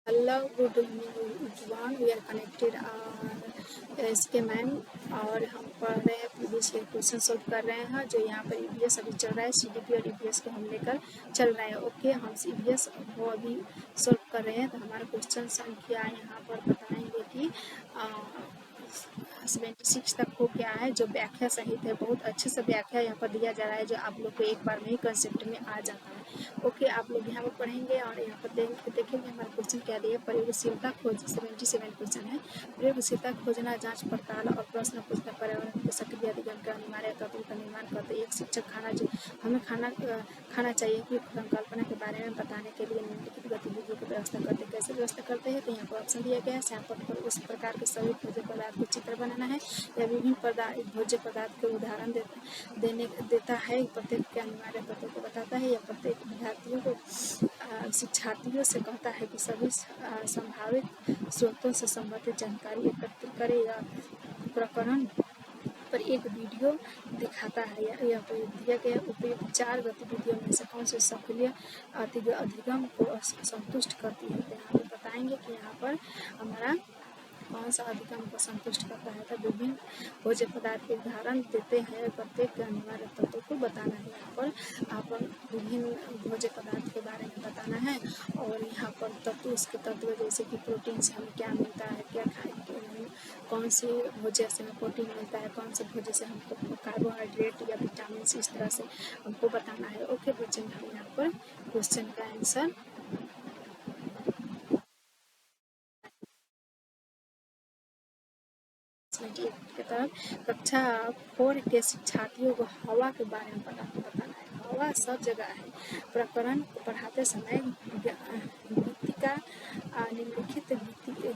Hello, good evening everyone. We are connected और इसके ma'am और हम पढ़ रहे हैं प्रीवियस ईयर क्वेश्चन सोल्व कर रहे हैं जो यहाँ पर ईवीएस अभी चल रहा है। सीडीपी और ईवीएस को हम लेकर चल रहे हैं। ओके, हम ईवीएस वो अभी सोल्व कर रहे हैं। तो हमारा क्वेश्चन संख्या यहाँ पर बताएंगे कि 76 तक को क्या है जो व्याख्या सहित है। बहुत अच्छे से व्याख्या यहाँ पर दिया जा रहा है जो आप लोग को एक बार में ही कंसेप्ट में आ जाता है। ओके, आप लोग यहाँ पर पढ़ेंगे और यहाँ पर देखेंगे हमारा क्वेश्चन क्या दिया। प्रयोगशीलता खोज 77 क्वेश्चन है। प्रयोगशीलता खोजना, जांच पड़ताल और प्रश्न पूछना, पर्यावरण के सक्रिय अधिगम का अनिवार्य तत्व का निर्माण करते। एक शिक्षक हमें खाना चाहिए कि संकल्पना के बारे में बताने के लिए निम्नलिखित गतिविधियों की व्यवस्था करते। कैसे व्यवस्था करते हैं तो यहाँ पर ऑप्शन दिया गया है। सैंपल पर उस प्रकार के सभी भोज्य पदार्थ को चित्र बनाना है या विभिन्न भोज्य पदार्थ के उदाहरण देता है। प्रत्येक के अनिवार्य तत्वों को बताता है या प्रत्येक विद्यार्थियों को शिक्षार्थियों से कहता है कि सभी संभावित स्रोतों से संबंधित जानकारी एकत्रित करे या प्रकरण पर एक वीडियो दिखाता है। यह दिया गया उपयुक्त 4 गतिविधियों में से कौन से सक्रिय अधिगम को संतुष्ट करती है। तो यहाँ पर बताएंगे कि यहाँ पर हमारा कौन सा अधिगम को संतुष्ट करता है। तो विभिन्न भोज्य पदार्थ के उदाहरण देते हैं। प्रत्येक के अनिवार्य तत्वों को बताना है। यहाँ पर आप विभिन्न भोज्य पदार्थ के बारे में बताना है और यहाँ पर तत्व, उसके तत्व जैसे कि प्रोटीन से हमें क्या मिलता है, क्या खाएंगे, कौन से भोज्य से हमें प्रोटीन मिलता है, कौन से भोज्य से हमको कार्बोहाइड्रेट या विटामिन इस तरह से हमको बताना है। ओके बच्चे, हम यहाँ पर क्वेश्चन का आंसर के तरफ कक्षा 4 के शिक्षार्थियों को हवा के बारे में बताना है। हवा सब जगह है। प्रकरण पढ़ाते समय गीतिका निम्नलिखित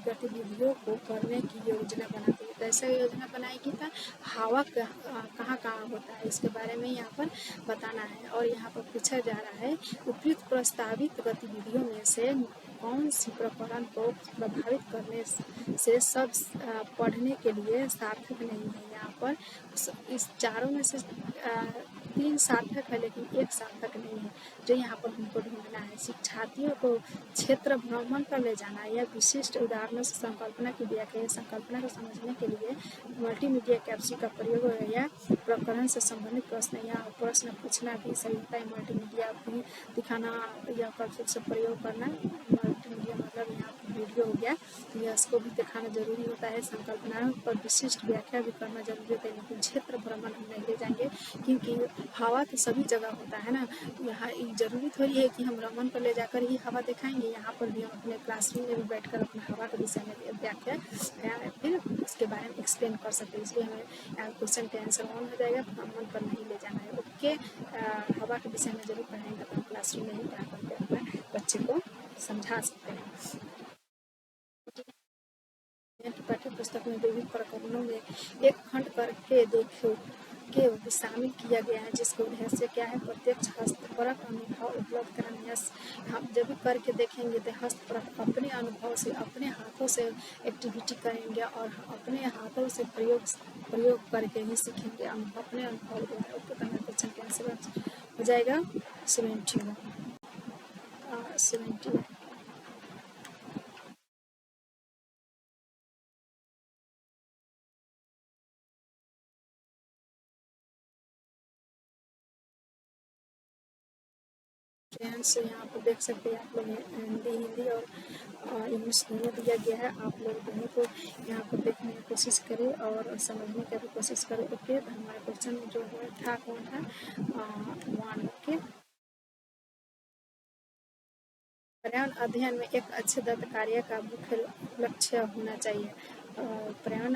गतिविधियों को करने की योजना बनाती है। कैसे योजना बनाएगी था, हवा कहाँ कहाँ होता है इसके बारे में यहाँ पर बताना है। और यहाँ पर पूछा जा रहा है उपयुक्त प्रस्तावित गतिविधियों में से कौन सी प्रकरण को प्रभावित करने से सब पढ़ने के लिए सार्थक नहीं है। यहाँ पर इस चारों में से 3 सार्थक है लेकिन एक सार्थक नहीं है जो यहाँ पर हमको ढूंढना है। शिक्षार्थियों को क्षेत्र भ्रमण पर ले जाना या विशिष्ट उदाहरणों से संकल्पना की व्याख्या, संकल्पना को समझने के लिए मल्टीमीडिया कैप्सूल का प्रयोग या प्रकरण से संबंधित प्रश्न या प्रश्न पूछना भी सही होता है। मल्टीमीडिया भी दिखाना या कैप्सूल से प्रयोग करना, मल्टीमीडिया मतलब यहाँ वीडियो हो गया, यह इसको भी दिखाना जरूरी होता है। संकल्पनाओं पर विशिष्ट व्याख्या भी करना जरूरी होता है। लेकिन क्षेत्र भ्रमण हम नहीं ले जाएंगे क्योंकि हवा तो सभी जगह होता है ना। यहाँ जरूरी थोड़ी है कि हम भ्रमण पर ले जाकर ही हवा दिखाएंगे। यहाँ पर भी हम अपने क्लासरूम में भी बैठकर अपने हवा के विषय में व्याख्या फिर उसके बारे में एक्सप्लेन कर सकते हैं। इसलिए हमें क्वेश्चन के आंसर ऑन हो जाएगा, भ्रमण पर नहीं ले जाना है। ओके, हवा के विषय में जरूर पढ़ेंगे तो हम क्लासरूम में ही पढ़ा करके अपने बच्चे को समझा सकते हैं। पाठ्य पुस्तक में विभिन्न प्रकरणों में एक खंड करके देखो के शामिल किया गया है जिसका उद्देश्य क्या है, प्रत्यक्ष हस्तपरक अनुभव उपलब्ध कराना। हम जब भी करके देखेंगे तो हस्तपरक अपने अनुभव से, अपने हाथों से एक्टिविटी करेंगे और अपने हाथों से प्रयोग करके ही सीखेंगे। अपने अनुभव द्वारा। तो हमारे क्वेश्चन के आंसर हो जाएगा 71। फ्रेंड्स, यहाँ पर देख सकते हैं आप लोग हिंदी और इंग्लिश दोनों दिया गया है। आप लोग दोनों को यहाँ पर देखने की कोशिश करें और समझने की भी कोशिश करें। ओके, तो हमारा क्वेश्चन जो था कौन था, 1। ओके, पर्यावरण अध्ययन में एक अच्छे दत्त कार्य का मुख्य लक्ष्य होना चाहिए। पर्यावरण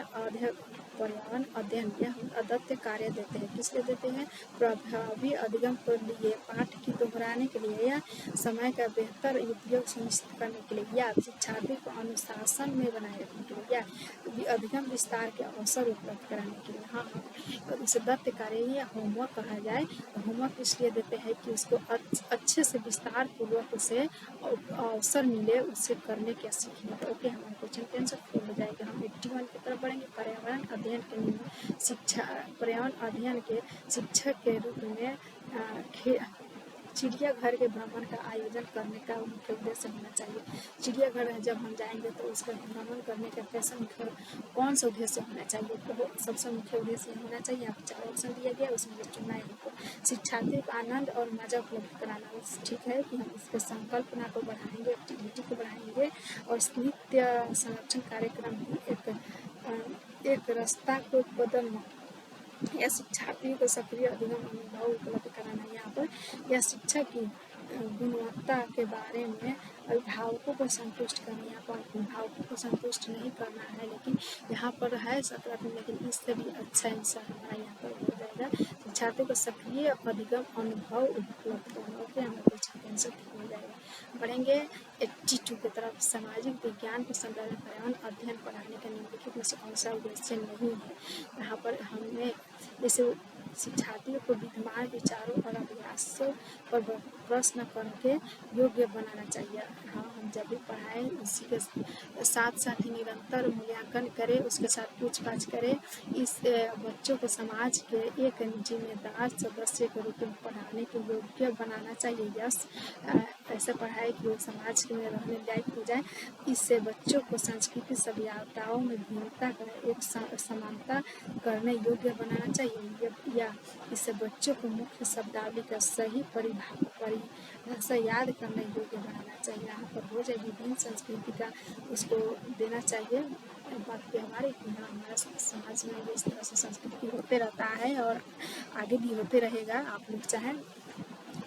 अध्ययन में हम अद्वितीय कार्य देते हैं। किस लिए देते हैं, प्रभावी अधिगम के लिए, पाठ की दोहराने के लिए या समय का बेहतर उपयोग सुनिश्चित करने के लिए या शिक्षार्थी को अनुशासन में बनाए रखने के लिए या अधिगम विस्तार के अवसर उपलब्ध कराने के लिए। हाँ, उसे दत्त कार्य या होमवर्क कहा जाए। होमवर्क इसलिए देते हैं कि उसको अच्छे से विस्तार पूर्वक उसे अवसर मिले उसे करने के सीखने का। ओके, हमारे क्वेश्चन के आंसर हो जाएगा। हम 81 की तरफ बढ़ेंगे। पर्यावरण अध्ययन के पर्यावरण अध्ययन के शिक्षक के रूप में चिड़ियाघर के भ्रमण का आयोजन करने का मुख्य उद्देश्य होना चाहिए। चिड़ियाघर जब हम जाएंगे तो उसका भ्रमण करने का कैसा मुख्य कौन सा उद्देश्य होना चाहिए, तो सबसे मुख्य उद्देश्य होना चाहिए। यहाँ पर 4 ऑप्शन दिया गया, उसमें से चुनना है हमको। शिक्षार्थी को आनंद और मजा उपलब्ध कराना, ठीक है कि हम इसके संकल्पना को बढ़ाएंगे, एक्टिविटी को बढ़ाएंगे, और नित्य संरक्षण कार्यक्रम भी एक रास्ता को बदलना या शिक्षार्थियों को सक्रिय अधिगम अनुभव उपलब्ध कराना। यहाँ पर या शिक्षा की गुणवत्ता के बारे में अभिभावकों को संतुष्ट करना। यहाँ पर अभिभावकों को संतुष्ट नहीं करना है, लेकिन यहाँ पर है सकारात्मक, लेकिन इससे भी अच्छा आंसर हमारा यहाँ पर हो जाएगा। शिक्षार्थियों को सक्रिय अधिगम अनुभव उपलब्ध करना। ओके, हमारा क्वेश्चन आंसर ठीक हो जाएगा। बढ़ेंगे 82 की तरफ। सामाजिक विज्ञान के संदर्भ में पर्यावरण अध्ययन पढ़ाने का निम्नलिखित में से कौन सा उद्देश्य नहीं है। यहाँ पर हमें जैसे शिक्षार्थियों को विद्यमान विचारों और अभ्यासों पर प्रश्न करके योग्य बनाना चाहिए। हाँ, हम जब भी पढ़ाएं इसी के साथ साथ ही निरंतर मूल्यांकन करें, उसके साथ पूछताछ करें। इस बच्चों को समाज के एक जिम्मेदार सदस्य के रूप में पढ़ाने के योग्य बनाना चाहिए। यस, ऐसे पढ़ाए कि वो समाज में रहने लायक हो जाए। इससे बच्चों को संस्कृति सभ्यताओं में भिन्नता का एक समानता करने योग्य बनाना चाहिए, या इससे बच्चों को मुख्य शब्दावली का सही परिभाषा याद करने योग्य बनाना चाहिए। यहाँ पर हो जाए विभिन्न संस्कृति का उसको देना चाहिए। बात की हमारे हमारा समाज में इस तरह से संस्कृति होते रहता है और आगे भी होते रहेगा। आप लोग चाहें,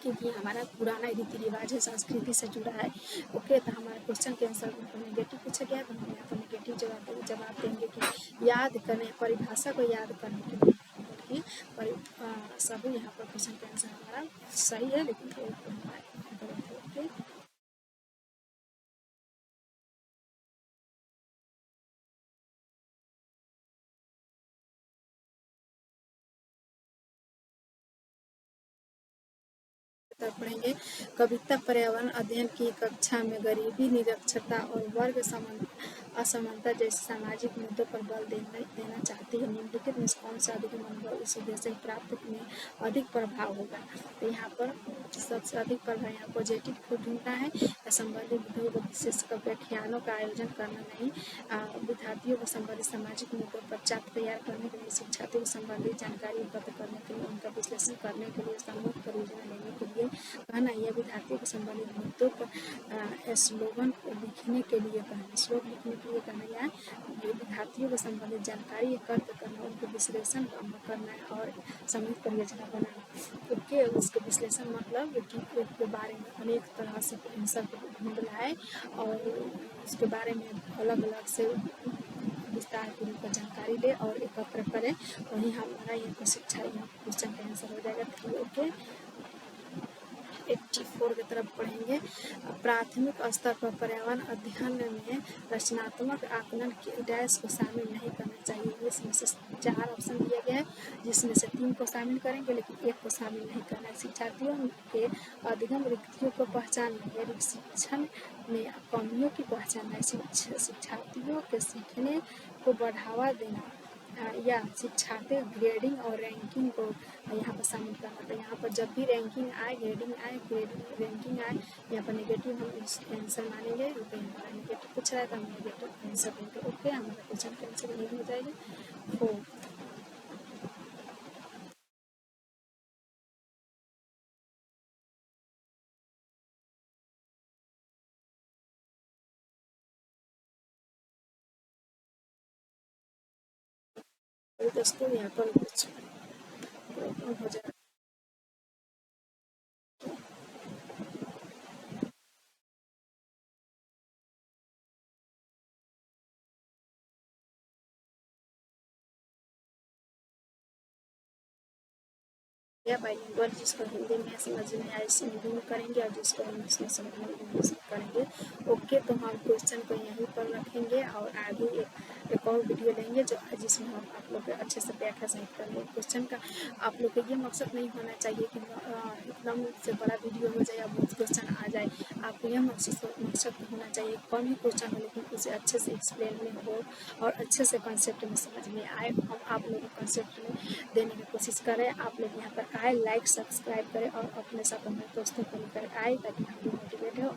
क्योंकि हमारा पुराना रीति रिवाज है, संस्कृति से जुड़ा है। ओके, तो हमारे क्वेश्चन के आंसर में नेगेटिव पूछा गया, तो हम यहाँ पर नेगेटिव जवाब देंगे कि याद करने, परिभाषा को याद करने के लिए कि सभी यहाँ पर क्वेश्चन का आंसर हमारा सही है, लेकिन गलत है। ओके, पढ़ेंगे कविता पर्यावरण अध्ययन की कक्षा में गरीबी, निरक्षरता और वर्ग असमानता जैसे सामाजिक मुद्दों पर बल देना चाहती है। निम्नलिखित में कौन सा अधिगम अनुभव इस उद्देश्य प्राप्त में अधिक प्रभाव होगा। तो यहाँ पर सबसे अधिक प्रभाव यहाँ पॉजिटिव को ढूंढना है, संबंधित विधियों को विशेषकर व्याख्यानों का आयोजन करना नहीं, विद्यार्थियों को संबंधित सामाजिक मुद्दों पर चार्ट तैयार करने के लिए, शिक्षार्थियों को संबंधित जानकारी एकत्र करने के लिए, उनका विश्लेषण करने के लिए, समूह परियोजना लेने के लिए कहना, यह विद्यार्थियों को संबंधित मुद्दों पर स्लोगन लिखने के लिए कहना, श्लोक लिखने के लिए कहना, या विद्यार्थियों को संबंधित जानकारी एकत्र करना, उनके विश्लेषण करना और समूह परियोजना बनाना। ओके, उसके विश्लेषण मतलब कि के बारे में अनेक तरह से आंसर ढूंढना है और उसके बारे में अलग अलग से विस्तार पूर्वक जानकारी ले और एकत्र करें, वही हमारा यहाँ शिक्षा यहाँ क्वेश्चन का आंसर हो जाएगा। ओके, 84 की तरफ पढ़ेंगे। प्राथमिक स्तर पर पर्यावरण अध्ययन में रचनात्मक आकलन के डैश को शामिल नहीं करना चाहिए। इसमें से 4 ऑप्शन दिया गया है, जिसमें से 3 को शामिल करेंगे, लेकिन 1 को शामिल नहीं करना है। शिक्षार्थियों के अधिगम रिक्तियों को पहचानना है, शिक्षण में कमियों की पहचान है, शिक्षार्थियों के सीखने को बढ़ावा देना, या शिक्षार्थी ग्रेडिंग और रैंकिंग को यहाँ पर शामिल करना। तो यहाँ पर जब भी रैंकिंग आए, ग्रेडिंग आए, रैंकिंग आए, यहाँ पर नेगेटिव हम आंसर मानेंगे। तो हमारा नेगेटिव पूछ रहा है तो हम नेगेटिव आंसर देंगे। ओके, हमारा क्वेश्चन का आंसर यही हो जाएगा 4। दोस्तों यहाँ पर कुछ प्रॉब्लम हो जाए या बाइलिंगुअल, जिसको हिंदी में समझ में आए हिंदी में करेंगे और जिसको इंग्लिश में समझ में इंग्लिश में करेंगे। ओके, तो हम क्वेश्चन को यहीं पर रखेंगे और आगे एक और वीडियो लेंगे जो जिसमें हम आप लोग अच्छे से व्याख्या सहित करेंगे क्वेश्चन का। आप लोग का ये मकसद नहीं होना चाहिए कि एकदम से बड़ा वीडियो हो जाए या बहुत क्वेश्चन आ जाए। आप आपको यह मकसद होना चाहिए, कम ही क्वेश्चन हो लेकिन उसे अच्छे से एक्सप्लेन में हो और अच्छे से कंसेप्ट में समझ में आए। हम आप लोगों को कंसेप्ट में देने की कोशिश करें। आप लोग यहाँ पर आए, लाइक सब्सक्राइब करें और अपने साथ अपने दोस्तों को लेकर आए ताकि हम भी मोटिवेट हो।